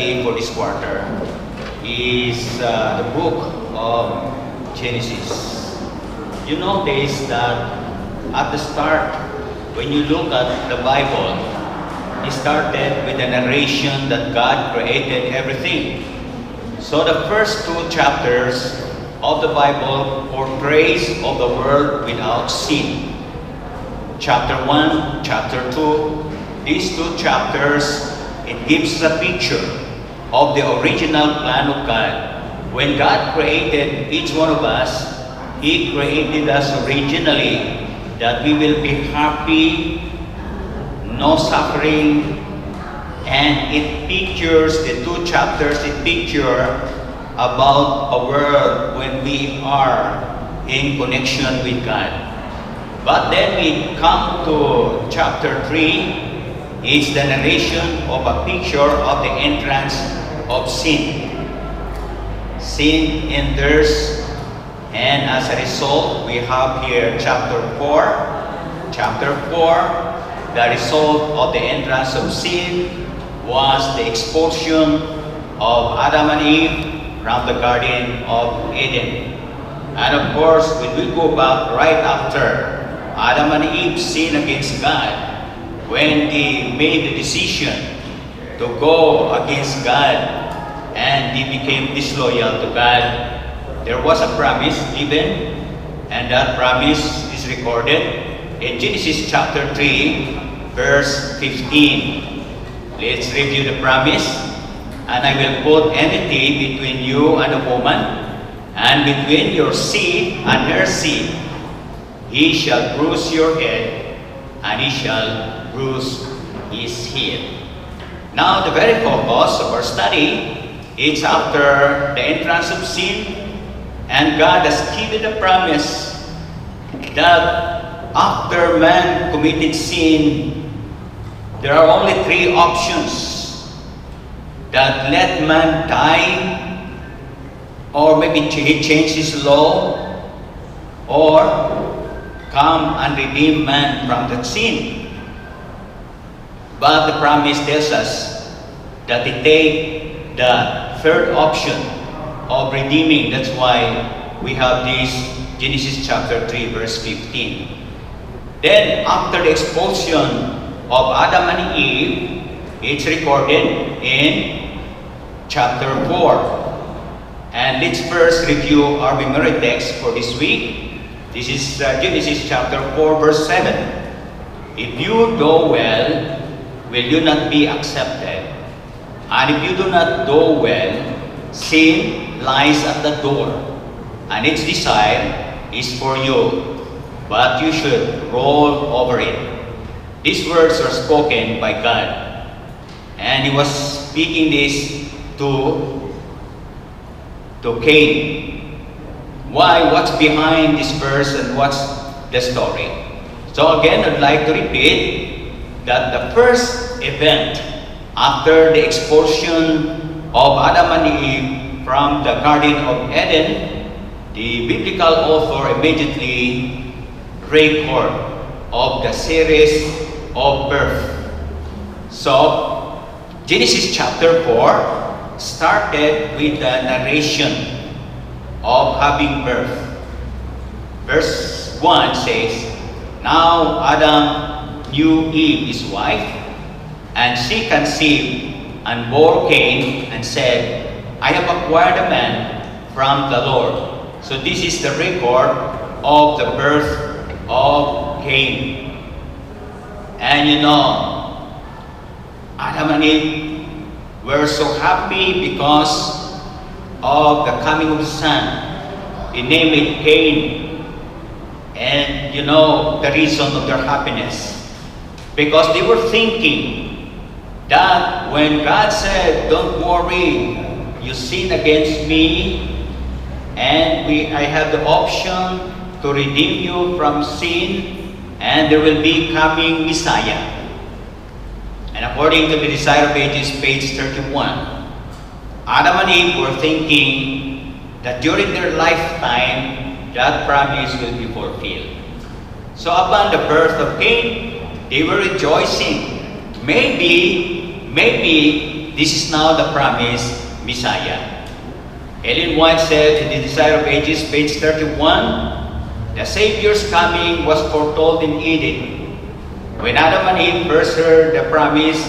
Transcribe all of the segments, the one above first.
study for this quarter is the book of Genesis. You notice that at the start, when you look at the Bible, it started with a narration that God created everything. So the first two chapters of the Bible portrays of the world without sin. Chapter 1, chapter 2, these two chapters, it gives a picture of the original plan of God. When God created each one of us, He created us originally that we will be happy, no suffering, and it pictures, the two chapters, it picture about a world when we are in connection with God. But then we come to chapter 3, it's the narration of a picture of the entrance of sin. Sin enters, and as a result, we have here chapter 4. Chapter 4, the result of the entrance of sin was the expulsion of Adam and Eve from the Garden of Eden. And of course, when we go back right after Adam and Eve sinned against God, when they made the decision to go against God and they became disloyal to God, there was a promise given, and that promise is recorded in Genesis chapter 3, verse 15. Let's review the promise. And I will put enmity between you and the woman, and between your seed and her seed. He shall bruise your head, and he shall bruise his heel. Now, the very focus of our study is after the entrance of sin, and God has given a promise that after man committed sin, there are only three options: that let man die, or maybe he change his law, or come and redeem man from that sin. But the promise tells us that they take the third option of redeeming. That's why we have this Genesis chapter 3 verse 15. Then after the expulsion of Adam and Eve, it's recorded in chapter 4. And let's first review our memory text for this week. This is Genesis chapter 4 verse 7. If you do well, will you not be accepted? And if you do not do well, sin lies at the door, and its desire is for you, but you should roll over it. These words are spoken by God, and He was speaking this to Cain. Why? What's behind this verse and what's the story? So again, I'd like to repeat that the first event after the expulsion of Adam and Eve from the Garden of Eden, the biblical author immediately record of the series of birth. So, Genesis chapter 4 started with the narration of having birth. Verse 1 says, Now Adam knew Eve his wife, and she conceived and bore Cain, and said, I have acquired a man from the Lord. So this is the record of the birth of Cain. And you know, Adam and Eve were so happy because of the coming of the son. He named it Cain. And you know the reason of their happiness. Because they were thinking that when God said, don't worry, you sin against me, and I have the option to redeem you from sin, and there will be coming Messiah. And according to the Desire of Ages, page 31, Adam and Eve were thinking that during their lifetime, that promise will be fulfilled. So upon the birth of Cain, they were rejoicing. Maybe this is now the promised Messiah. Ellen White said in The Desire of Ages, page 31, the Savior's coming was foretold in Eden. When Adam and Eve first heard the promise,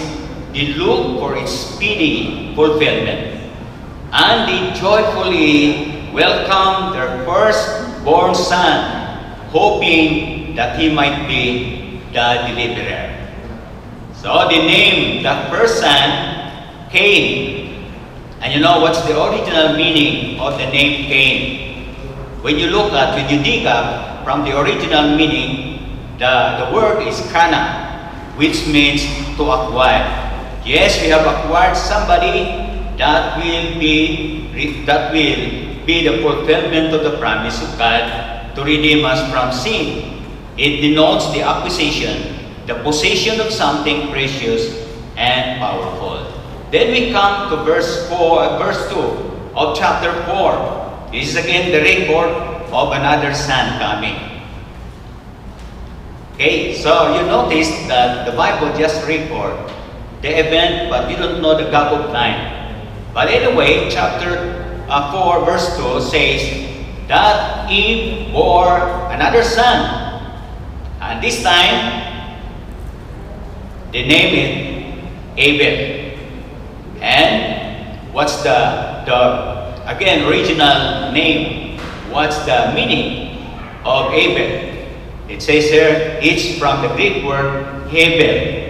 they looked for its speedy fulfillment, and they joyfully welcomed their firstborn son, hoping that he might be the deliverer. So they named that first son Cain. And you know what's the original meaning of the name Cain? When you dig up from the original meaning, the word is kana, which means to acquire. Yes, we have acquired somebody that will be the fulfillment of the promise of God to redeem us from sin. It denotes the acquisition, the possession of something precious and powerful. Then we come to verse 2 of chapter 4. This is again the record of another son coming. Okay, so you notice that the Bible just records the event, but you don't know the gap of time. But anyway, chapter 4 verse 2 says that Eve bore another son. And this time, they name it Abel. And what's the original name? What's the meaning of Abel? It says here, it's from the Greek word Hebel.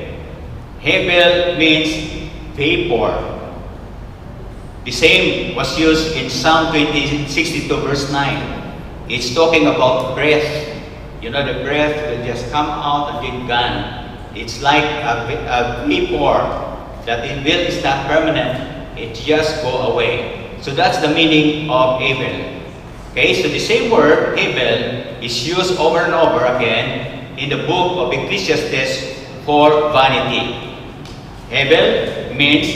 Hebel means vapor. The same was used in Psalm 62 verse 9. It's talking about breath. You know, the breath will just come out and then gone. It's like a vapor that is not permanent. It just go away. So that's the meaning of Abel. Okay, so the same word, Abel, is used over and over again in the book of Ecclesiastes for vanity. Abel means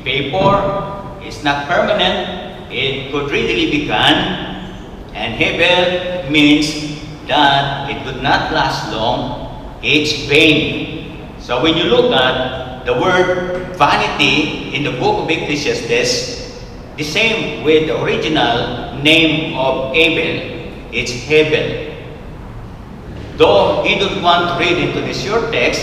vapor, it's not permanent, it could readily be gone. And Abel means that it could not last long, it's vain. So when you look at the word vanity in the book of Ecclesiastes, the same with the original name of Abel, it's Hebel. Though he don't want to read into this short text,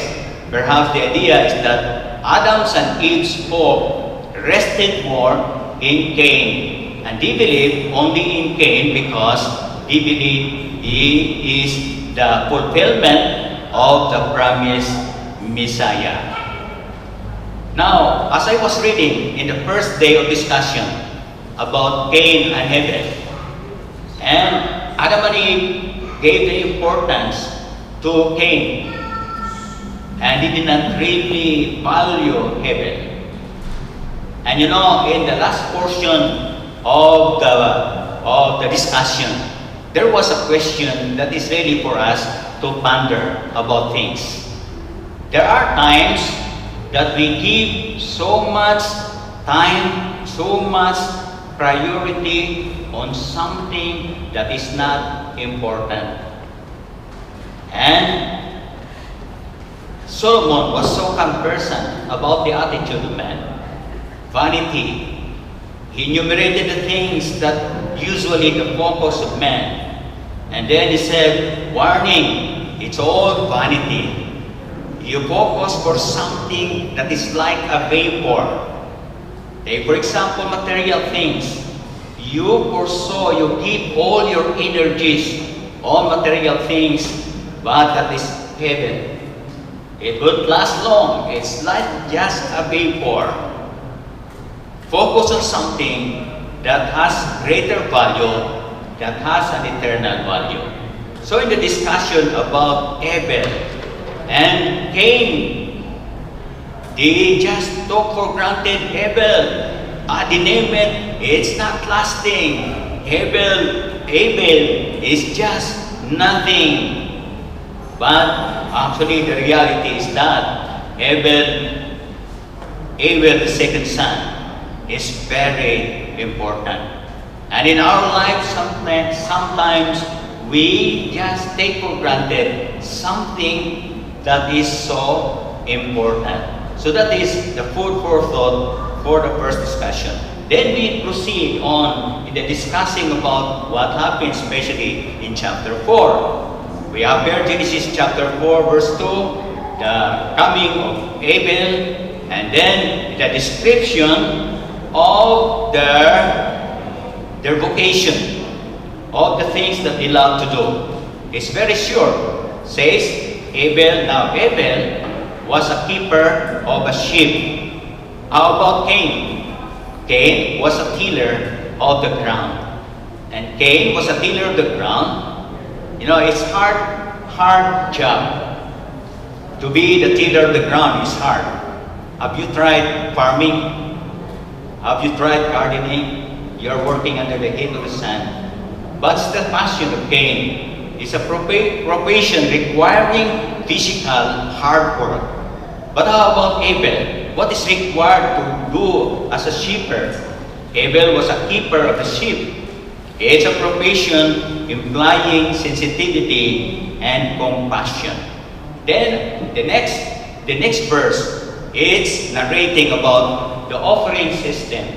perhaps the idea is that Adam's and Eve's hope rested more in Cain, and they believe only in Cain because they believe he is the fulfillment of the promised Messiah. Now, as I was reading in the first day of discussion about Cain and Abel, and Adam and Eve gave the importance to Cain, and they did not really value Abel. And you know, in the last portion of the discussion, there was a question that is really for us to ponder about things. There are times that we give so much time, so much priority on something that is not important. And Solomon was so conversant about the attitude of man. Vanity. He enumerated the things that usually the focus of man. And then he said, warning, it's all vanity. You focus for something that is like a vapor. Take, for example, material things. You pursue, you give all your energies on material things, but that is heaven. It won't last long. It's like just a vapor. Focus on something that has greater value, that has an eternal value. So in the discussion about Abel and Cain, they just took for granted Abel. They name it, it's not lasting. Abel is just nothing. But actually the reality is that Abel, the second son, is very important. And in our life, sometimes we just take for granted something that is so important. So that is the food for thought for the first discussion. Then we proceed on in the discussing about what happened, especially in chapter 4. We have here Genesis chapter 4, verse 2, the coming of Abel, and then the description of their vocation, of the things that they love to do. It's very short. Says Abel. Now Abel was a keeper of a sheep. How about Cain? Cain was a tiller of the ground. And Cain was a tiller of the ground. You know, it's hard job. To be the tiller of the ground is hard. Have you tried farming? Have you tried gardening? You're working under the heat of the sun. But the passion of Cain is a profession requiring physical hard work. But how about Abel? What is required to do as a shepherd? Abel was a keeper of the sheep. It's a profession implying sensitivity and compassion. Then the next verse, it's narrating about the offering system.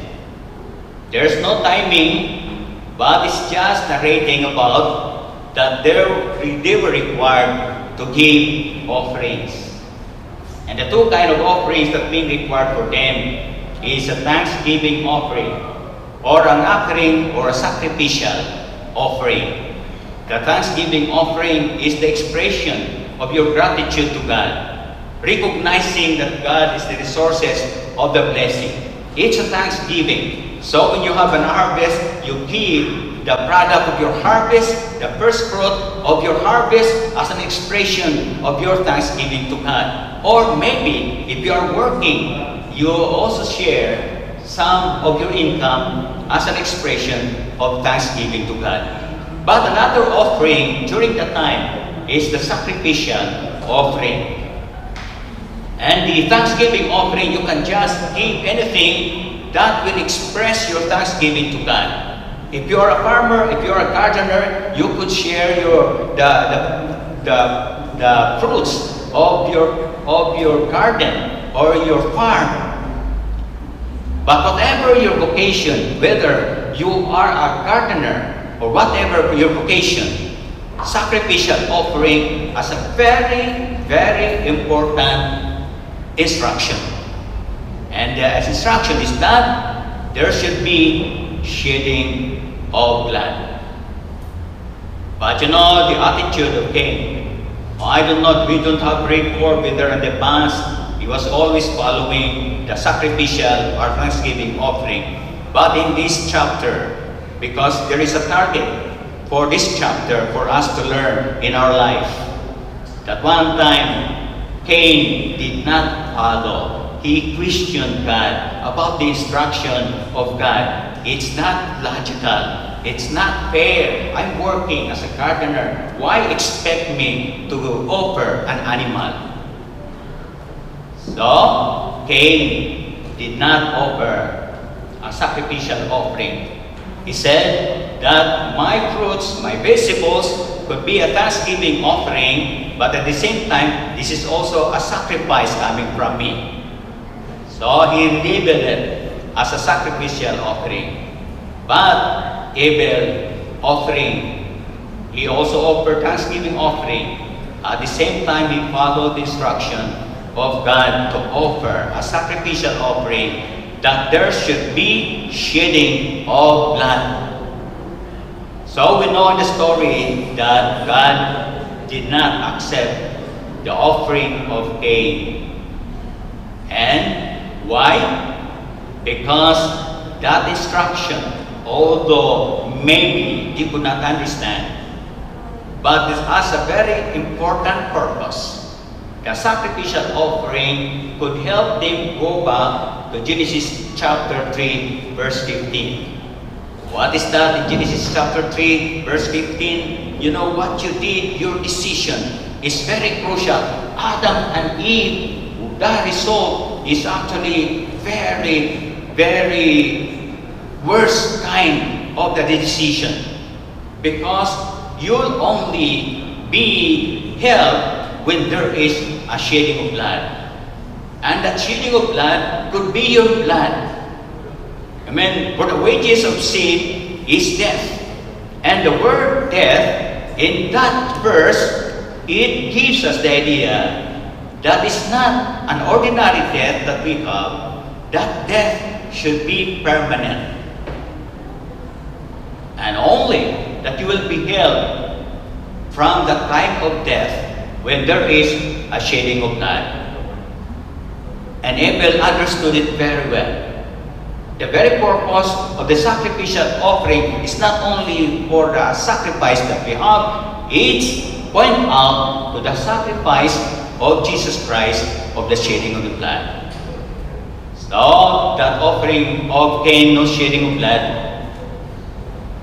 There's no timing, but it's just narrating about that they were required to give offerings. And the two kind of offerings that being required for them is a thanksgiving offering or an offering or a sacrificial offering. The thanksgiving offering is the expression of your gratitude to God, recognizing that God is the resources of the blessing. It's a thanksgiving. So when you have an harvest, you give the product of your harvest, the first fruit of your harvest as an expression of your thanksgiving to God. Or maybe if you are working, you also share some of your income as an expression of thanksgiving to God. But another offering during that time is the sacrificial offering. And the thanksgiving offering, you can just give anything that will express your thanksgiving to God. If you are a farmer, if you are a gardener, you could share the fruits of your garden or your farm. But whatever your vocation, whether you are a gardener or whatever your vocation, sacrificial offering as a very, very important instruction. And as instruction is that there should be shedding of blood. But you know the attitude of Cain. We don't have record whether in the past he was always following the sacrificial or thanksgiving offering. But in this chapter, because there is a target for this chapter for us to learn in our life, that one time Cain did not follow. He questioned God about the instruction of God. It's not logical. It's not fair. I'm working as a gardener. Why expect me to offer an animal? So, Cain did not offer a sacrificial offering. He said that my fruits, my vegetables, could be a thanksgiving offering, but at the same time, this is also a sacrifice coming from me. So he labeled it as a sacrificial offering. But Abel offering, he also offered thanksgiving offering. At the same time, he followed the instruction of God to offer a sacrificial offering, that there should be shedding of blood. So we know in the story that God did not accept the offering of Cain. And why? Because that instruction, although maybe he could not understand, but it has a very important purpose. The sacrificial offering could help them go back to Genesis chapter 3, verse 15. What is that in Genesis chapter 3, verse 15? You know what you did, your decision is very crucial. Adam and Eve, the result is actually very, very worst kind of the decision. Because you'll only be helped when there is a shedding of blood. And that shedding of blood could be your blood. Amen. For the wages of sin is death. And the word death, in that verse, it gives us the idea that is not an ordinary death that we have. That death should be permanent. And only that you will be held from the type of death when there is a shedding of blood. And Abel understood it very well. The very purpose of the sacrificial offering is not only for the sacrifice that we have, it's point out to the sacrifice of Jesus Christ of the shedding of the blood. So, that offering of Cain, no shedding of blood,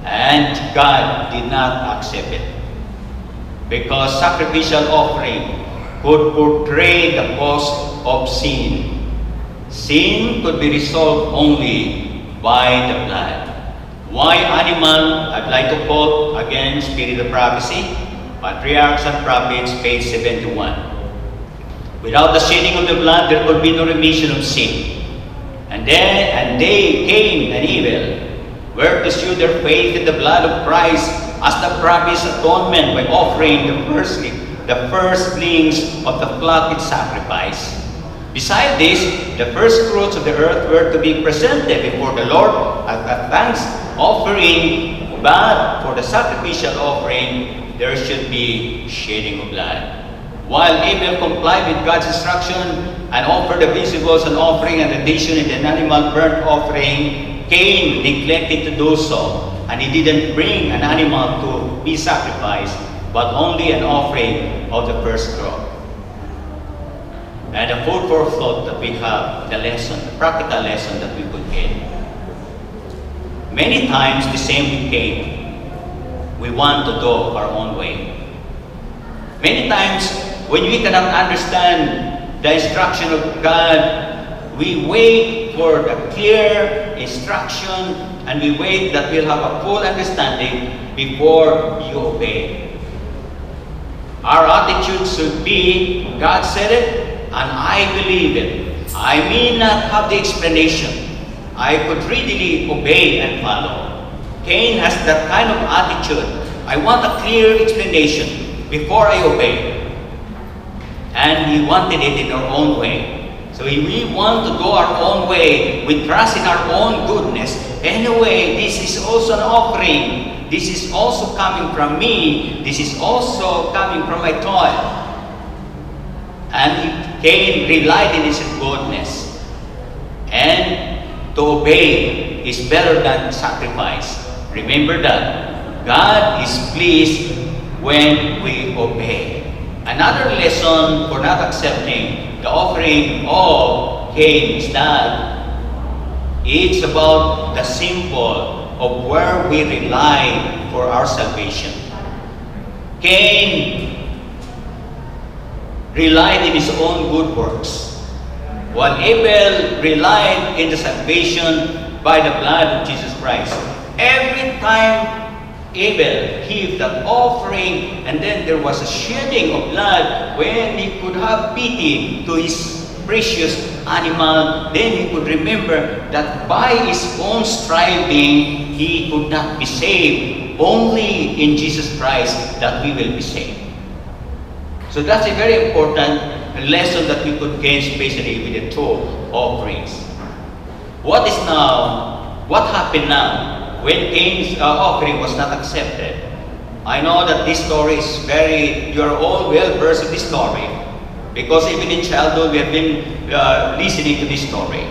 and God did not accept it. Because sacrificial offering could portray the cost of sin. Sin could be resolved only by the blood. Why animal? I'd like to quote again Spirit of Prophecy, Patriarchs and Prophets, page 71. Without the shedding of the blood, there could be no remission of sin. And they, Cain and Abel, were to show their faith in the blood of Christ as the promised atonement by offering the firstlings of the flock in sacrifice. Besides this, the first fruits of the earth were to be presented before the Lord as a thanks offering, but for the sacrificial offering, there should be shedding of blood. While Abel complied with God's instruction and offered the visible as an offering and addition in an animal burnt offering, Cain neglected to do so, and he didn't bring an animal to be sacrificed, but only an offering of the first crop. And the food for thought that we have, the lesson, the practical lesson that we could gain. Many times, the same with Cain, we want to do our own way. Many times, when we cannot understand the instruction of God, we wait for the clear instruction and we wait that we'll have a full understanding before you obey. Our attitude should be, God said it, and I believe it. I may not have the explanation. I could readily obey and follow. Cain has that kind of attitude. I want a clear explanation before I obey. And he wanted it in our own way. So if we want to go our own way, we trust in our own goodness. Anyway, this is also an offering. This is also coming from me. This is also coming from my toil. And Cain relied in his goodness. And to obey is better than sacrifice. Remember that. God is pleased when we obey. Another lesson for not accepting the offering of Cain is that it's about the symbol of where we rely for our salvation. Cain relied in his own good works, while Abel relied in the salvation by the blood of Jesus Christ. Every time Abel gave that offering, and then there was a shedding of blood, when he could have pity to his precious animal, then he could remember that by his own striving, he could not be saved. Only in Jesus Christ that we will be saved. So that's a very important lesson that we could gain, especially with the two offerings. What happened now when Cain's offering was not accepted? I know that this story is you are all well versed in this story, because even in childhood we have been listening to this story.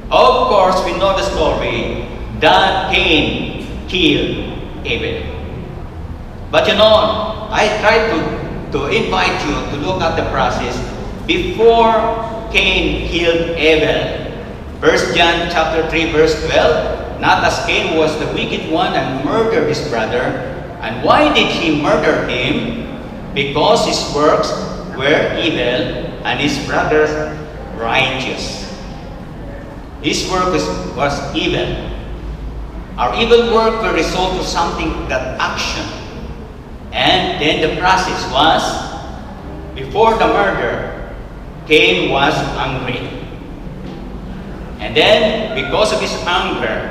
Of course, we know the story that Cain killed Abel. But I tried to invite you to look at the process before Cain killed Abel. 1 John chapter 3 verse 12, not as Cain was the wicked one and murdered his brother. And why did he murder him? Because his works were evil and his brother's righteous. His work was evil. Our evil work will result to something, that action. And then the process was, before the murder, Cain was angry. And then, because of his anger,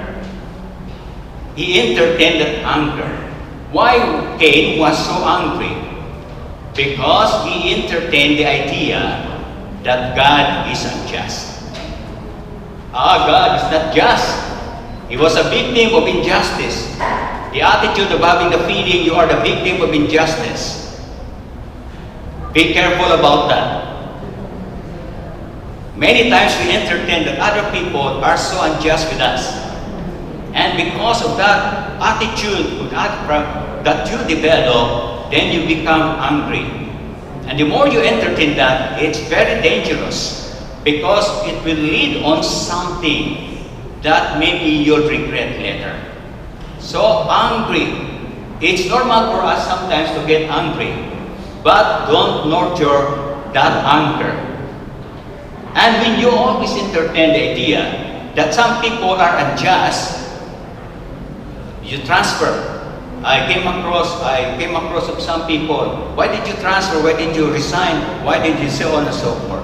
he entertained that anger. Why Cain was so angry? Because he entertained the idea that God is unjust. God is not just. He was a victim of injustice. The attitude of having the feeling you are the victim of injustice. Be careful about that. Many times we entertain that other people are so unjust with us. And because of that attitude that you develop, then you become angry. And the more you entertain that, it's very dangerous because it will lead on something that maybe you'll regret later. So angry. It's normal for us sometimes to get angry, but don't nurture that anger. And when you always entertain the idea that some people are unjust, you transfer. I came across of some people. Why did you transfer? Why did you resign? Why did you so on and so forth?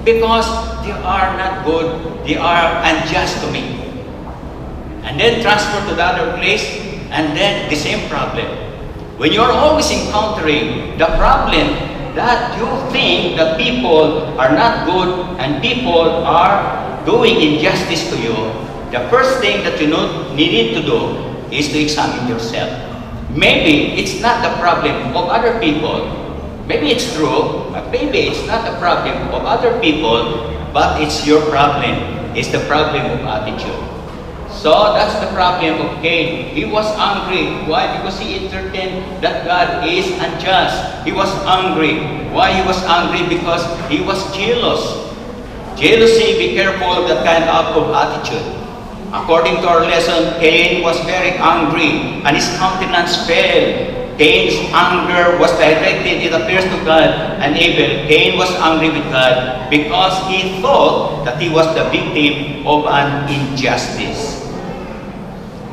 Because they are not good. They are unjust to me. And then transfer to the other place, and then the same problem. When you're always encountering the problem that you think that people are not good and people are doing injustice to you, the first thing that you need to do is to examine yourself. Maybe it's not the problem of other people. Maybe it's true, but maybe it's not the problem of other people, but it's your problem. It's the problem of attitude. So that's the problem of Cain. He was angry. Why? Because he entertained that God is unjust. He was angry. Why he was angry? Because he was jealous. Jealousy, be careful of that kind of attitude. According to our lesson, Cain was very angry and his countenance fell. Cain's anger was directed, it appears, to God and Abel. Cain was angry with God because he thought that he was the victim of an injustice.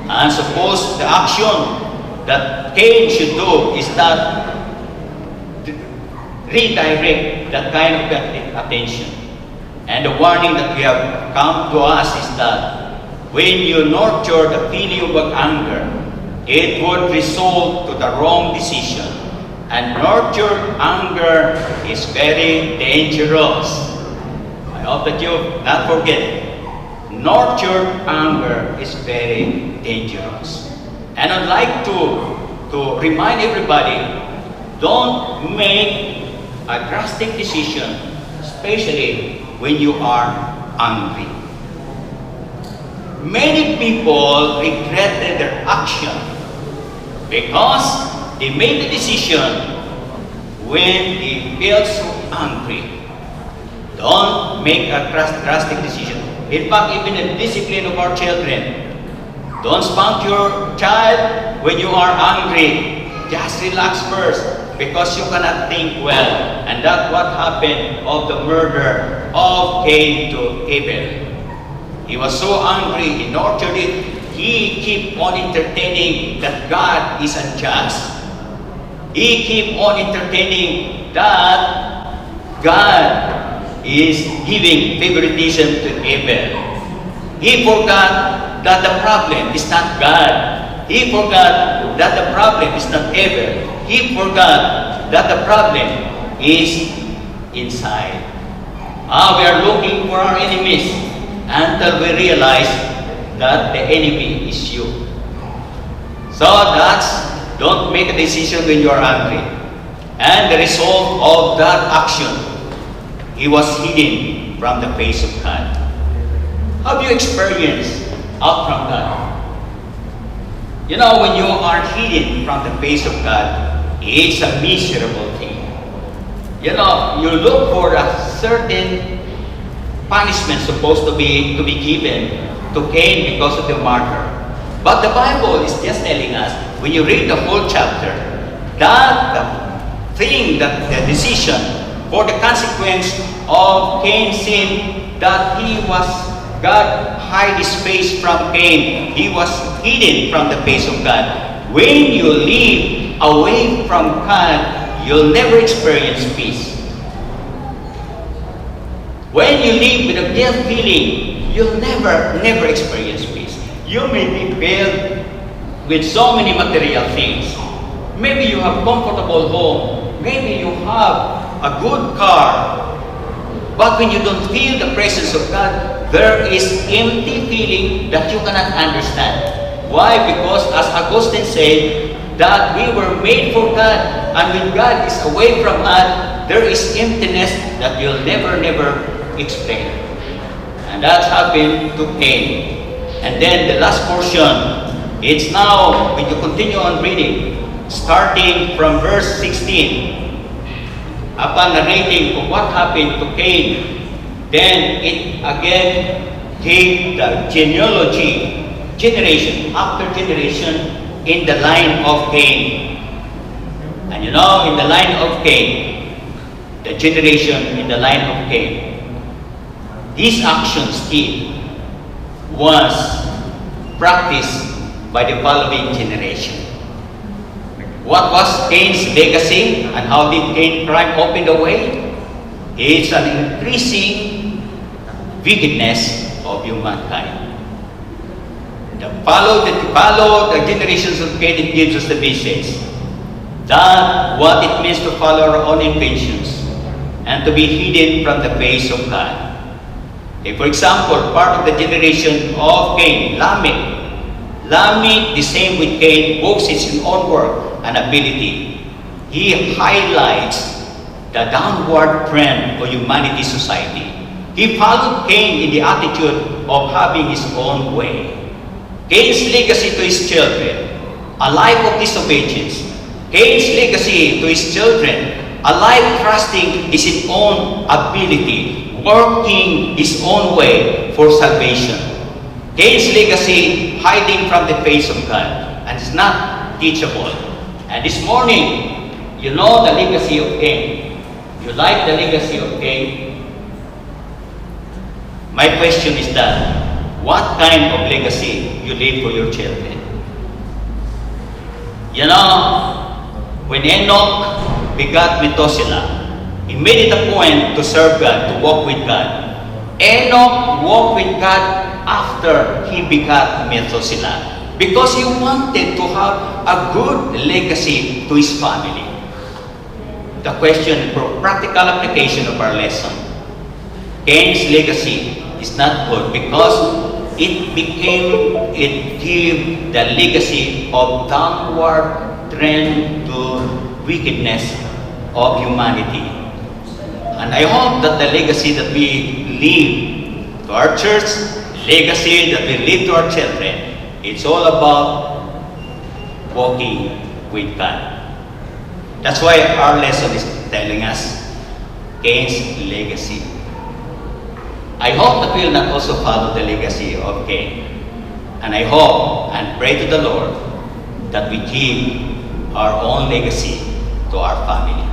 And suppose the action that Cain should do is that redirect that kind of attention. And the warning that we have come to us is that when you nurture the feeling of anger, it would result to the wrong decision. And nurtured anger is very dangerous. I hope that you not forget it. Nurtured anger is very dangerous. And I'd like to remind everybody, don't make a drastic decision, especially when you are angry. Many people regretted their action because they made the decision when they felt so angry. Don't make a drastic decision. In fact, even the discipline of our children, don't spank your child when you are angry. Just relax first because you cannot think well. And that's what happened of the murder of Cain to Abel. He was so angry, he nurtured it. He kept on entertaining that God is unjust. He kept on entertaining that God is giving favoritism to Abel. He forgot that the problem is not God. He forgot that the problem is not Abel. He forgot that the problem is inside. We are looking for our enemies until we realize that the enemy is you. So don't make a decision when you are angry. And the result of that action, he was hidden from the face of God. Have you experienced out from God? You know, when you are hidden from the face of God, it's a miserable thing. You know, you look for a certain punishment supposed to be given to Cain because of the murder. But the Bible is just telling us, when you read the whole chapter, that the decision for the consequence of Cain's sin, that God hide his face from Cain. He was hidden from the face of God. When you live away from God, you'll never experience peace. When you live with a guilt feeling, you'll never experience peace. You may be filled with so many material things. Maybe you have comfortable home. Maybe you have a good car. But when you don't feel the presence of God, there is empty feeling that you cannot understand. Why? Because as Augustine said, that we were made for God, and when God is away from us, there is emptiness that you'll never explain. And that happened to Cain. And then the last portion, it's now, when you continue on reading, starting from verse 16, upon narrating of what happened to Cain, then it again gave the genealogy, generation after generation in the line of Cain. And you know, in the line of Cain, the generation in the line of Cain, this action still was practiced by the following generation. What was Cain's legacy and how did Cain's crime open the way? It's an increasing wickedness of humankind. The follow the generations of Cain, it gives us the message that what it means to follow our own inventions and to be hidden from the face of God. Okay, for example, part of the generation of Cain, Lamech, the same with Cain, boasts his own work and ability. He highlights the downward trend of humanity's society. He followed Cain in the attitude of having his own way. Cain's legacy to his children, a life of disobedience. Cain's legacy to his children, a life trusting his own ability, working his own way for salvation. Cain's legacy, hiding from the face of God, and it's not teachable. And this morning, you know the legacy of Cain. You like the legacy of Cain? My question is that, what kind of legacy you leave for your children? You know, when Enoch begat Methuselah, he made it a point to serve God, to walk with God. Enoch walked with God after he begat Methuselah, because he wanted to have a good legacy to his family. The question for practical application of our lesson, Cain's legacy is not good because it gave the legacy of downward trend to wickedness of humanity. And I hope that the legacy that we leave to our church, legacy that we leave to our children, it's all about walking with God. That's why our lesson is telling us Cain's legacy. I hope that we will not also follow the legacy of Cain. And I hope and pray to the Lord that we give our own legacy to our family.